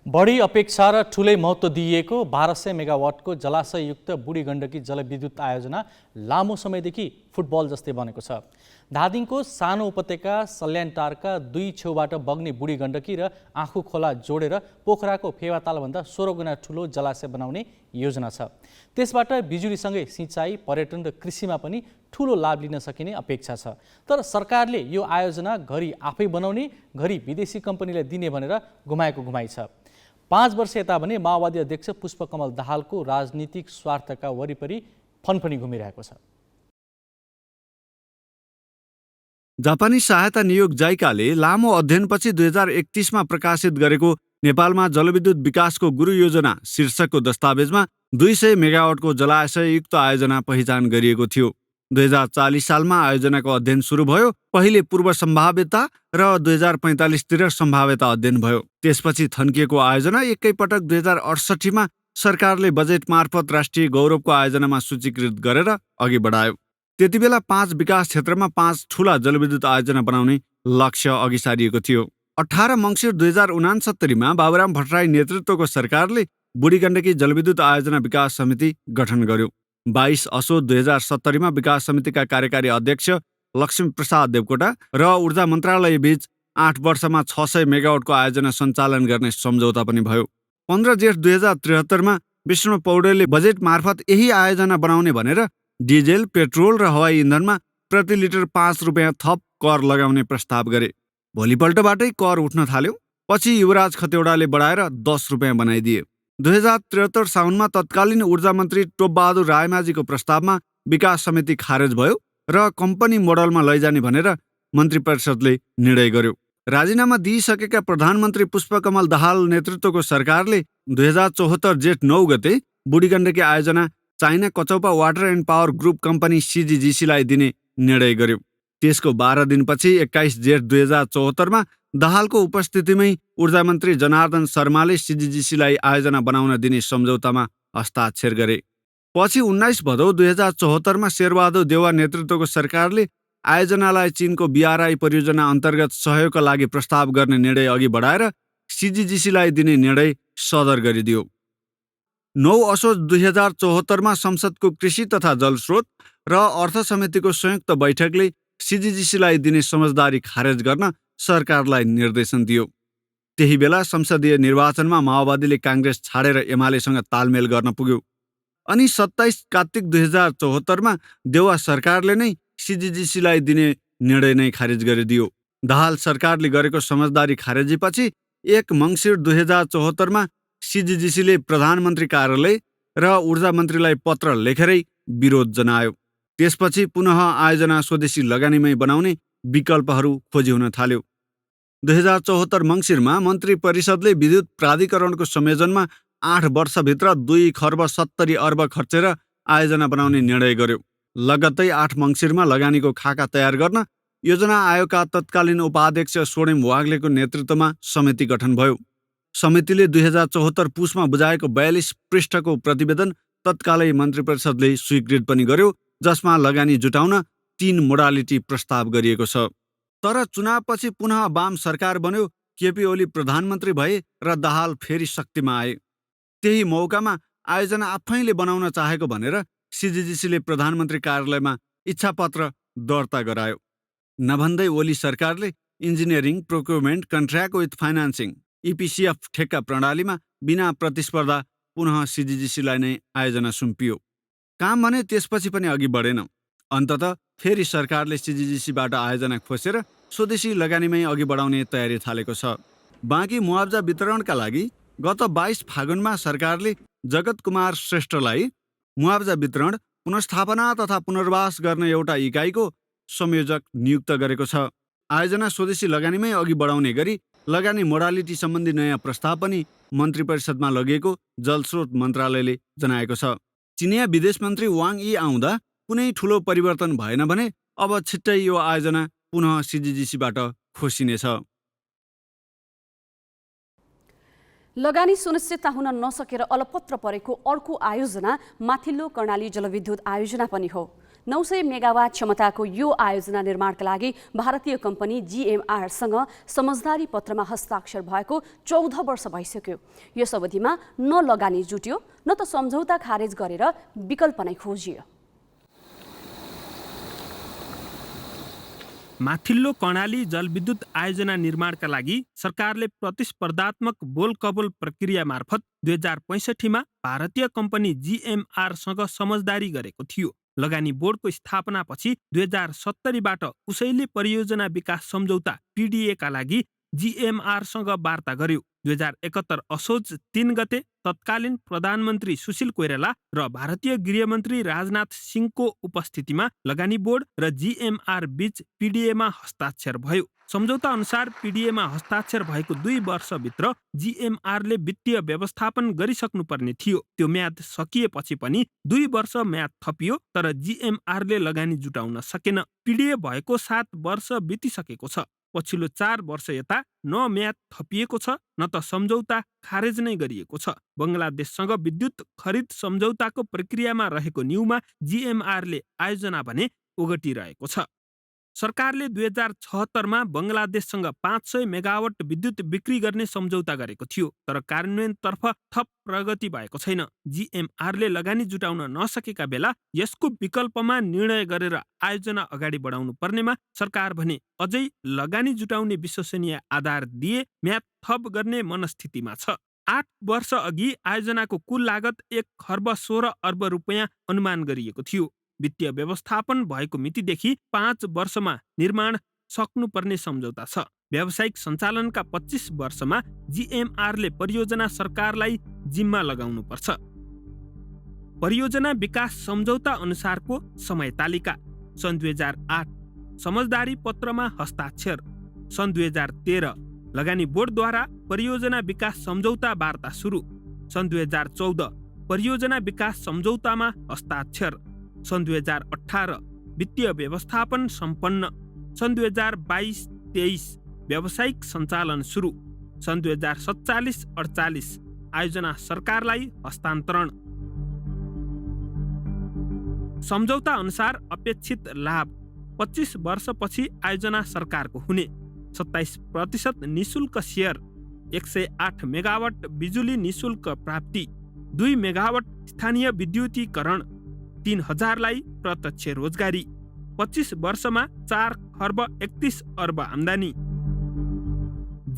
बढी अपेक्षा र ठूलै महत्त्व दिइएको 1200 मेगावाटको जलाशययुक्त बुढी गण्डकी जलविद्युत आयोजना लामो समयदेखि फुटबल जस्तै बनेको छ। धादिङको सानो उपत्यका सल्यानटारका दुई छेउबाट बग्ने बुढी गण्डकी र आँखु खोला जोडेर पोखराको फेवातालभन्दा 16 गुणा ठूलो जलाशय बनाउने योजना छ। त्यसबाट बिजुलीसँगै सिँचाइ, पर्यटन र कृषिमा पनि ठूलो लाभ लिन सकिने अपेक्षा छ। तर सरकारले यो आयोजना घरि आफै बनाउने, घरि विदेशी कम्पनीलाई दिने भनेर घुमाएको घुमाइ छ। 5 वर्ष यता भने माओवादी अध्यक्ष पुष्पकमल दाहालको राजनीतिक स्वार्थका वरिपरि फनफनी घुमिरहेको छ। जापानी सहायता नियोग जाइकाले लामो अध्ययनपछि 2031मा प्रकाशित गरेको नेपालमा जलविद्युत विकासको गुरु योजना शीर्षकको दस्तावेजमा 200 मेगावाटको जलाशययुक्त आयोजना पहिचान गरिएको थियो। 2040 सालमा आयोजनाको अध्ययन सुरु भयो। पहिले पूर्व सम्भाव्यता र 2045 तिर सम्भाव्यता अध्ययन भयो। त्यसपछि थन्किएको आयोजना एकैपटक 2068मा सरकारले बजेट मार्फत राष्ट्रिय गौरवको आयोजनामा सूचीकृत गरेर अघि बढायो। त्यतिबेला 5 विकास क्षेत्रमा 5 ठूला जलविद्युत आयोजना बनाउने लक्ष्य अघि सारिएको थियो। 18 मङ्सिर 2069मा बाबुराम भट्टराई नेतृत्वको सरकारले बुढी गण्डकी जलविद्युत आयोजना विकास समिति गठन गर्यो। 22 असोज 2070मा विकास समितिका कार्यकारी अध्यक्ष लक्ष्मी प्रसाद देवकोटा र ऊर्जा मन्त्रालय बीच 8 वर्षमा 600 मेगावाटको आयोजना सञ्चालन गर्ने सम्झौता पनि भयो। 15 जेठ 2073मा विष्णु पौडेलले बजेट मार्फत यही आयोजना बनाउने भनेर डिजेल, पेट्रोल र हवाई इन्धनमा प्रति लिटर 5 रुपियाँ थप कर लगाउने प्रस्ताव गरे। भोलिपल्टबाटै कर उठ्न थाल्यो। पछि युवराज खतिवडाले बढाएर 10 रुपियाँ बनाइदिए। 2073 साउनमा तत्कालीन ऊर्जा मन्त्री टोपबहादुर रायमाझीको प्रस्तावमा विकास समिति खारेज भयो र कम्पनी मोडलमा लैजाने भनेर मन्त्री परिषदले निर्णय गर्यो। राजीनामा दिइसकेका प्रधानमन्त्री पुष्पकमल दाहाल नेतृत्वको सरकारले 2074 जेठ 9 गते बुढी गण्डकी आयोजना चाइना कचौपा water and power group company CGGCलाई दिने निर्णय गर्यो। त्यसको 12 दिनपछि 21 जेठ 2074मा दाहालको उपस्थितिमै ऊर्जा मन्त्री जनार्दन शर्माले CGGCलाई आयोजना बनाउन दिने सम्झौतामा हस्ताक्षर गरे। पछि 19 भदौ 2074मा शेरबहादुर देउवा नेतृत्वको सरकारले आयोजनालाई चीनको BRI परियोजना अन्तर्गत सहयोगका लागि प्रस्ताव गर्ने निर्णय अघि बढाएर CGGCलाई दिने निर्णय सदर गरिदियो। 9 असोज 2074मा संसदको कृषि तथा जलस्रोत र अर्थ समितिको संयुक्त बैठकले CGGCलाई दिने समझदारी खारेज गर्न सरकारलाई निर्देशन दियो। त्यही बेला संसदीय निर्वाचनमा माओवादीले काङ्ग्रेस छाडेर एमालेसँग तालमेल गर्न पुग्यो। अनि 27 कार्तिक 2074मा देउवा सरकारले नै CGGCलाई दिने निर्णय नै खारेज गरिदियो। दाहाल सरकारले गरेको समझदारी खारेजीपछि 1 मङ्सिर 2074मा CGGCले प्रधानमन्त्री कार्यालय र ऊर्जा मन्त्रीलाई पत्र लेखेरै विरोध जनायो। त्यसपछि पुनः आयोजना स्वदेशी लगानीमै बनाउने विकल्पहरू खोजी हुन थाल्यो। 2074 मङ्सिरमा मन्त्री परिषदले विद्युत प्राधिकरणको संयोजनमा 8 वर्षभित्र 2 खर्ब 70 अर्ब खर्चेर आयोजना बनाउने निर्णय गर्यो। लगत्तै 8 मङ्सिरमा लगानीको खाका तयार गर्न योजना आयोगका तत्कालीन उपाध्यक्ष स्वर्णिम वाग्लेको नेतृत्वमा समिति गठन भयो। समितिले 2074 पुसमा बुझाएको 42 पृष्ठको प्रतिवेदन तत्कालै मन्त्री परिषदले स्वीकृत पनि गर्यो, जसमा लगानी जुटाउन 3 मोडालिटी प्रस्ताव गरिएको छ। तर चुनावपछि पुनः वाम सरकार बन्यो। केपी ओली प्रधानमन्त्री भए र दाहाल फेरि शक्तिमा आए। त्यही मौकामा आयोजना आफैले बनाउन चाहेको भनेर CGGCले प्रधानमन्त्री कार्यालयमा इच्छापत्र दर्ता गरायो। नभन्दै ओली सरकारले engineering, procurement, contract with financing EPCF ठेक्का प्रणालीमा बिना प्रतिस्पर्धा पुनः CGGCलाई नै आयोजना सुम्पियो। काम भने त्यसपछि पनि अघि बढेन। अन्ततः फेरि सरकारले CGGCबाट आयोजना खोसेर स्वदेशी लगानीमै अघि बढाउने तयारी थालेको छ। बाँकी मुआब्जा वितरणका लागि गत 22 फागुनमा सरकारले जगत कुमार श्रेष्ठलाई मुआब्जा वितरण, पुनर्स्थापना तथा पुनर्वास गर्ने एउटा इकाइको संयोजक नियुक्त गरेको छ। आयोजना स्वदेशी लगानीमै अघि बढाउने गरी लगानी मोडालिटी सम्बन्धी नयाँ प्रस्ताव पनि मन्त्री परिषदमा लगिएको जलस्रोत मन्त्रालयले जनाएको छ। चिनिया विदेश मन्त्री वाङ यी आउँदा कुनै ठूलो परिवर्तन भएन भने अब छिट्टै यो आयोजना पुनः CGGCबाट खोसिनेछ। लगानी सुनिश्चितता हुन नसकेर अलपत्र परेको अर्को आयोजना माथिल्लो कर्णाली जलविद्युत आयोजना पनि हो। 900 मेगावाट क्षमताको यो आयोजना निर्माणका लागि भारतीय कम्पनी GMRसँग समझदारी पत्रमा हस्ताक्षर भएको 14 वर्ष भइसक्यो। यस अवधिमा न लगानी जुट्यो न त सम्झौता खारेज गरेर विकल्प नै खोजियो। माथिल्लो कर्णाली जलविद्युत आयोजना निर्माणका लागि सरकारले प्रतिस्पर्धात्मक बोलकबोल प्रक्रिया मार्फत 2065 मा भारतीय कम्पनी GMRसँग समझदारी गरेको थियो। लगानी बोर्डको स्थापनापछि 2070 बाट उसैले परियोजना विकास सम्झौता PDA का लागि GMRसँग वार्ता गर्यो। 2071 असोज 3 गते तत्कालीन प्रधानमन्त्री सुशील कोइराला र भारतीय गृहमन्त्री राजनाथ सिंहको उपस्थितिमा लगानी बोर्ड र GMR बीच PDA मा हस्ताक्षर भयो। सम्झौता अनुसार PDA मा हस्ताक्षर भएको 2 वर्षभित्र GMR ले वित्तीय व्यवस्थापन गरिसक्नुपर्ने थियो। त्यो म्याद सकिएपछि पनि 2 वर्ष म्याद थपियो, तर GMR ले लगानी जुटाउन सकेन। PDA भएको 7 वर्ष बितिसकेको छ। पछिल्लो 4 वर्ष यता न म्याद थपिएको छ न त सम्झौता खारेज नै गरिएको छ। बङ्गलादेशसँग विद्युत खरिद सम्झौताको प्रक्रियामा रहेको न्यूमा GMR ले आयोजना भने ओगटिरहेको छ। सरकारले 2076 मा बङ्गलादेशसँग 500 मेगावाट विद्युत बिक्री गर्ने सम्झौता गरेको थियो, तर कार्यान्वयनतर्फ थप प्रगति भएको छैन। GMR ले लगानी जुटाउन नसकेका बेला यसको विकल्पमा निर्णय गरेर आयोजना अगाडि बढाउनु पर्नेमा सरकार भने अझै लगानी जुटाउने विश्वसनीय आधार दिए म्याद थप गर्ने मनस्थितिमा छ। 8 वर्ष अघि आयोजनाको कुल लागत 1 खर्ब 16 अर्ब रुपैयाँ अनुमान गरिएको थियो। वित्तीय व्यवस्थापन भएको मितिदेखि 5 वर्षमा निर्माण सक्नुपर्ने सम्झौता छ। व्यावसायिक सञ्चालनका 25 वर्षमा GMR ले परियोजना सरकारलाई जिम्मा लगाउनुपर्छ। परियोजना विकास सम्झौता अनुसारको समय तालिका सन् 2008 समझदारी पत्रमा हस्ताक्षर, सन् 2013 लगानी बोर्डद्वारा परियोजना विकास सम्झौता वार्ता सुरु, सन् 2014 परियोजना विकास सम्झौतामा हस्ताक्षर, सन् 2018 वित्तीय व्यवस्थापन सम्पन्न, सन् 2022-23 व्यावसायिक सञ्चालन सुरु, सन् 2047-48 आयोजना सरकारलाई हस्तान्तरण। सम्झौता अनुसार अपेक्षित लाभ 25 वर्षपछि आयोजना सरकारको हुने, 27% निशुल्क सेयर, 108 मेगावाट बिजुली निशुल्क प्राप्ति, 2 मेगावाट स्थानीय विद्युतीकरण, 3000 लाई प्रत्यक्ष रोजगारी, 25 वर्षमा 4 खर्ब 31 अर्ब आम्दानी।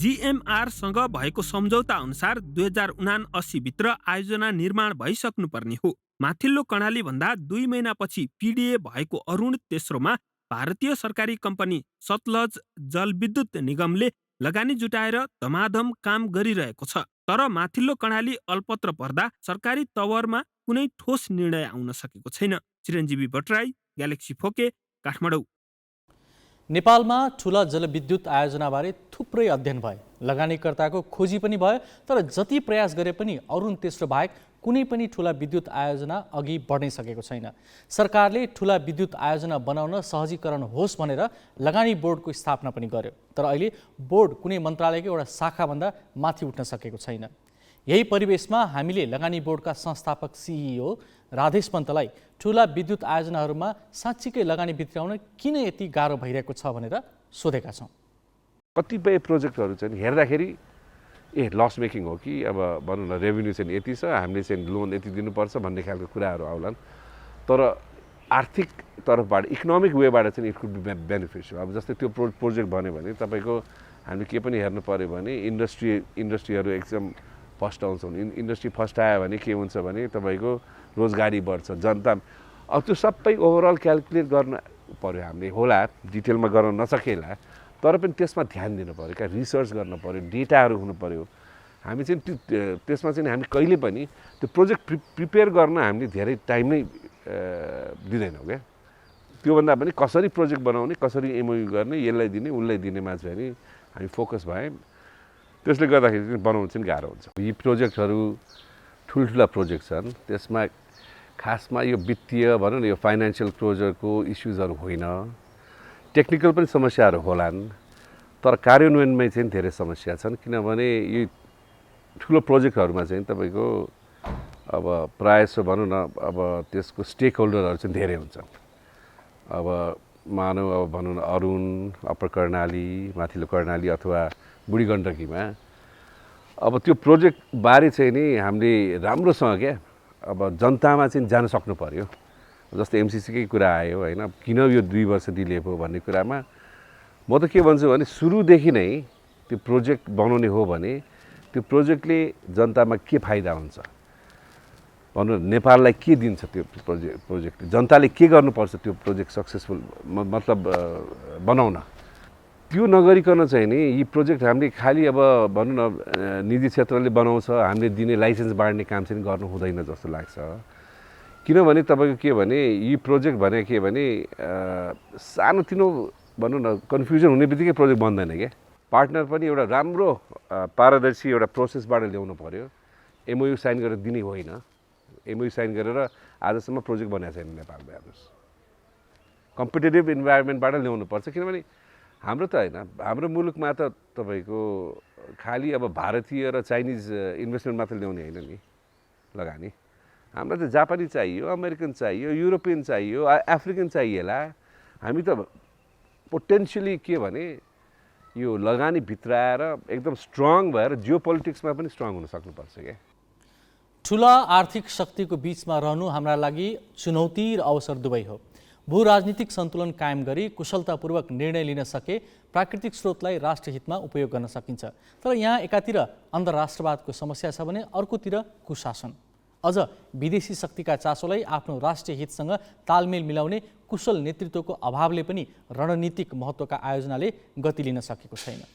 GMR सँग भएको सम्झौता अनुसार 2079 भित्र आयोजना निर्माण भइसक्नुपर्ने हो। माथिल्लो कर्णाली भन्दा 2 महिनापछि PDA भएको अरुण तेस्रोमा भारतीय सरकारी कम्पनी सतलज जलविद्युत निगमले लगानी जुटाएर धमाधम काम गरिरहेको छ। तर माथिल्लो कर्णाली अल्पत्र पर्दा सरकारी तवरमा कुनै ठोस निर्णय आउन सकेको छैन। चिरञ्जीवी भट्टराई, ग्यालेक्सी फोके, काठमाडौँ। नेपालमा ठुला जलविद्युत आयोजनाबारे थुप्रै अध्ययन भए, लगानीकर्ताको खोजी पनि भयो, तर जति प्रयास गरे पनि अरुण तेस्रो बाहेक कुनै पनि ठुला विद्युत आयोजना अघि बढ्नै सकेको छैन। सरकारले ठुला विद्युत आयोजना बनाउन सहजीकरण होस् भनेर लगानी बोर्डको स्थापना पनि गर्यो, तर अहिले बोर्ड कुनै मन्त्रालयको एउटा शाखाभन्दा माथि उठ्न सकेको छैन। यही परिवेशमा हामीले लगानी बोर्डका संस्थापक CEO राधेश पन्तलाई ठुला विद्युत आयोजनाहरूमा साँच्चीकै लगानी भित्राउन किन यति गाह्रो भइरहेको छ भनेर सोधेका छौँ। कतिपय प्रोजेक्टहरू चाहिँ हेर्दाखेरि लस मेकिङ हो कि अब भनौँ न रेभेन्यू चाहिँ यति छ, हामीले चाहिँ लोन यति दिनुपर्छ भन्ने खालको कुराहरू आउलान्, तर आर्थिक तर्फबाट इकोनोमिक वेबाट चाहिँ इट कुड बी बेनिफिसियल। अब जस्तै त्यो प्रोजेक्ट भन्यो भने तपाईँको हामीले के पनि हेर्नु पऱ्यो भने इन्डस्ट्रीहरू एकदम फर्स्ट आउँछ। इन्डस्ट्री फर्स्ट आयो भने के हुन्छ भने तपाईँको रोजगारी बढ्छ, जनता। अब त्यो सबै ओभरअल क्यालकुलेट गर्न पऱ्यो, हामीले होला डिटेलमा गर्न नसकेला, तर पनि त्यसमा ध्यान दिनु पऱ्यो, क्या रिसर्च गर्न पऱ्यो, डेटाहरू हुनु पऱ्यो। हामी चाहिँ त्यसमा चाहिँ हामी कहिले पनि त्यो प्रोजेक्ट प्रिपेयर गर्न हामीले धेरै टाइम नै दिँदैनौँ क्या। त्योभन्दा पनि कसरी प्रोजेक्ट बनाउने, कसरी MOU गर्ने, यसलाई दिने उसलाई दिनेमा चाहिँ हामी फोकस भए, त्यसले गर्दाखेरि चाहिँ बनाउनु चाहिँ गाह्रो हुन्छ। यी प्रोजेक्टहरू ठुल्ठुला प्रोजेक्ट छन्, त्यसमा खासमा यो वित्तीय भनौँ न यो फाइनेन्सियल क्लोजरको इस्युजहरू होइन, टेक्निकल पनि समस्याहरू होलान्, तर कार्यान्वयनमै चाहिँ धेरै समस्या छन्। किनभने यो ठुलो प्रोजेक्टहरूमा चाहिँ तपाईँको अब प्रायः जसो भनौँ न अब त्यसको स्टेक होल्डरहरू चाहिँ धेरै हुन्छन्। अब मानव अब भनौँ न अरुण, अप्पर कर्णाली, माथिल्लो कर्णाली अथवा बुढी गण्डकीमा अब त्यो प्रोजेक्टबारे चाहिँ नि हामीले राम्रोसँग क्या अब जनतामा चाहिँ जान सक्नु पर्यो। जस्तै एमसिसीकै कुरा आयो होइन, किन यो 2 वर्ष डिले भयो भन्ने कुरामा म त के भन्छु भने सुरुदेखि नै त्यो प्रोजेक्ट बनाउने हो भने त्यो प्रोजेक्टले जनतामा के फाइदा हुन्छ भन्नु, नेपाललाई के दिन्छ त्यो प्रोजेक्टले, जनताले के गर्नुपर्छ त्यो प्रोजेक्ट सक्सेसफुल मतलब बनाउन। त्यो नगरिकन चाहिँ नि यी प्रोजेक्ट हामीले खालि अब भनौँ न निजी क्षेत्रले बनाउँछ, हामीले दिने लाइसेन्स बाँड्ने काम चाहिँ गर्नु हुँदैन जस्तो लाग्छ। किनभने तपाईँको के भने यी प्रोजेक्ट भने के भने सानोतिनो भनौँ न कन्फ्युजन हुने बित्तिकै प्रोजेक्ट बन्दैन क्या। पार्टनर पनि एउटा राम्रो पारदर्शी एउटा प्रोसेसबाट ल्याउनु पर्यो। एमओयू साइन गरेर दिने होइन, एमओयू साइन गरेर आजसम्म प्रोजेक्ट बनाएको छैन नेपालमा। हेर्नुहोस्, कम्पिटेटिभ इन्भाइरोमेन्टबाट ल्याउनु पर्छ। किनभने हाम्रो त होइन, हाम्रो मुलुकमा त तपाईँको खालि अब भारतीय र चाइनिज इन्भेस्टमेन्ट मात्र ल्याउने होइन नि लगानी। हामीलाई त जापानी चाहियो, अमेरिकन चाहियो, युरोपियन चाहियो, अफ्रिकन चाहिएला। हामी त पोटेन्सियली के भने यो लगानी भित्र आएर एकदम स्ट्रङ भएर जियो पोलिटिक्समा पनि स्ट्रङ हुन सक्नुपर्छ क्या। ठुला आर्थिक शक्तिको बीचमा रहनु हाम्रा लागि चुनौती र अवसर दुवै हो। भू राजनीतिक सन्तुलन कायम गरी कुशलतापूर्वक निर्णय लिन सके प्राकृतिक स्रोतलाई राष्ट्रिय हितमा उपयोग गर्न सकिन्छ। तर यहाँ एकातिर अन्तर्राष्ट्रवादको समस्या छ भने अर्कोतिर कुशासन। अझ विदेशी शक्तिका चासोलाई आफ्नो राष्ट्रिय हितसँग तालमेल मिलाउने कुशल नेतृत्वको अभावले पनि रणनीतिक महत्त्वका आयोजनाले गति लिन सकेको छैन।